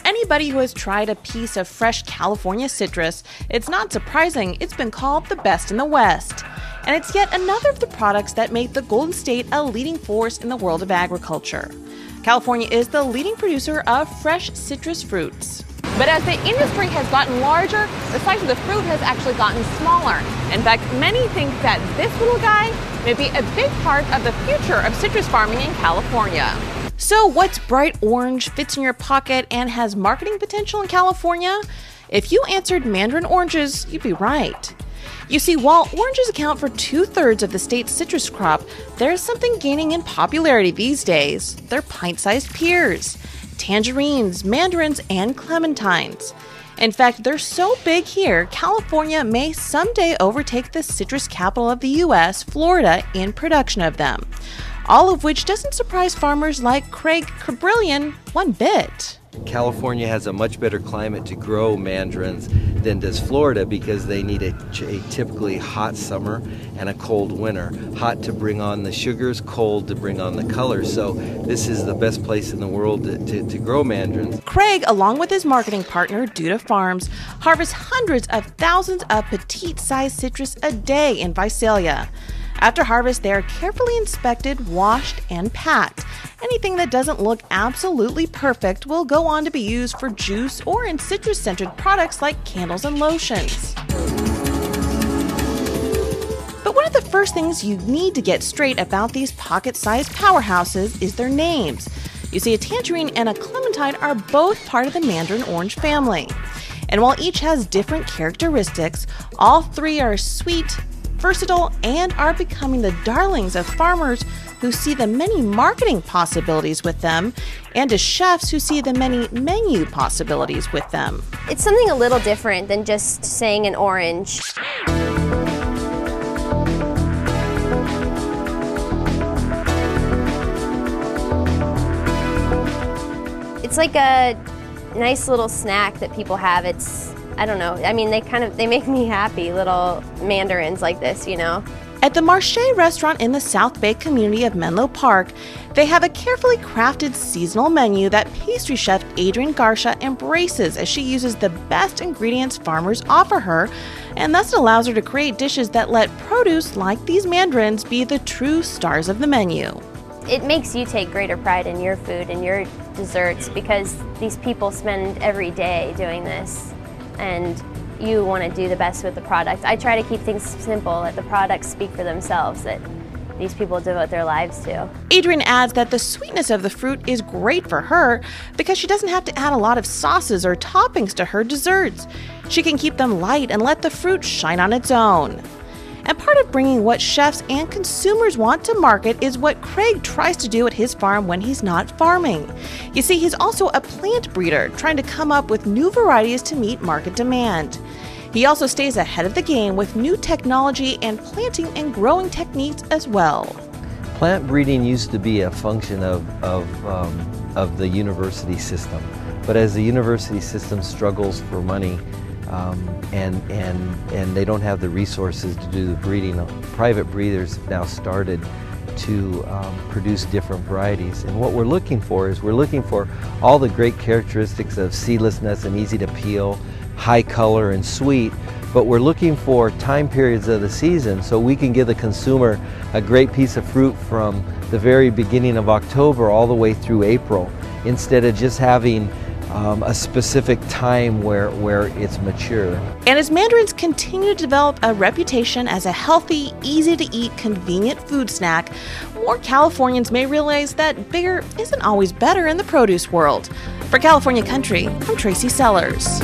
anybody who has tried a piece of fresh California citrus, it's not surprising it's been called the best in the West. And it's yet another of the products that make the Golden State a leading force in the world of agriculture. California is the leading producer of fresh citrus fruits. But as the industry has gotten larger, the size of the fruit has actually gotten smaller. In fact, many think that this little guy may be a big part of the future of citrus farming in California. So what's bright orange, fits in your pocket, and has marketing potential in California? If you answered mandarin oranges, you'd be right. You see, while oranges account for 2/3 of the state's citrus crop, there's something gaining in popularity these days. They're pint-sized pears, tangerines, mandarins, and clementines. In fact, they're so big here, California may someday overtake the citrus capital of the U.S., Florida, in production of them. All of which doesn't surprise farmers like Craig Cabrillion one bit. California has a much better climate to grow mandarins than does Florida because they need a typically hot summer and a cold winter. Hot to bring on the sugars, cold to bring on the colors. So this is the best place in the world to grow mandarins. Craig, along with his marketing partner, Duda Farms, harvests hundreds of thousands of petite-sized citrus a day in Visalia. After harvest, they are carefully inspected, washed, and packed. Anything that doesn't look absolutely perfect will go on to be used for juice or in citrus-centered products like candles and lotions. But one of the first things you need to get straight about these pocket-sized powerhouses is their names. You see, a tangerine and a clementine are both part of the mandarin orange family. And while each has different characteristics, all three are sweet, versatile, and are becoming the darlings of farmers who see the many marketing possibilities with them, and to chefs who see the many menu possibilities with them. It's something a little different than just saying an orange. It's like a nice little snack that people have. I don't know, I mean, they make me happy, little mandarins like this, you know. At the Marché restaurant in the South Bay community of Menlo Park, they have a carefully crafted seasonal menu that pastry chef Adrienne Garcia embraces as she uses the best ingredients farmers offer her, and thus it allows her to create dishes that let produce like these mandarins be the true stars of the menu. It makes you take greater pride in your food and your desserts because these people spend every day doing this. And you want to do the best with the product. I try to keep things simple, let the products speak for themselves, that these people devote their lives to. Adrienne adds that the sweetness of the fruit is great for her because she doesn't have to add a lot of sauces or toppings to her desserts. She can keep them light and let the fruit shine on its own. And part of bringing what chefs and consumers want to market is what Craig tries to do at his farm when he's not farming. You see, he's also a plant breeder, trying to come up with new varieties to meet market demand. He also stays ahead of the game with new technology and planting and growing techniques as well. Plant breeding used to be a function of the university system, but as the university system struggles for money, and they don't have the resources to do the breeding, private breeders have now started to produce different varieties. And what we're looking for is all the great characteristics of seedlessness and easy to peel, high color and sweet, but we're looking for time periods of the season so we can give the consumer a great piece of fruit from the very beginning of October all the way through April, instead of just having a specific time where it's mature. And as mandarins continue to develop a reputation as a healthy, easy-to-eat, convenient food snack, more Californians may realize that bigger isn't always better in the produce world. For California Country, I'm Tracy Sellers.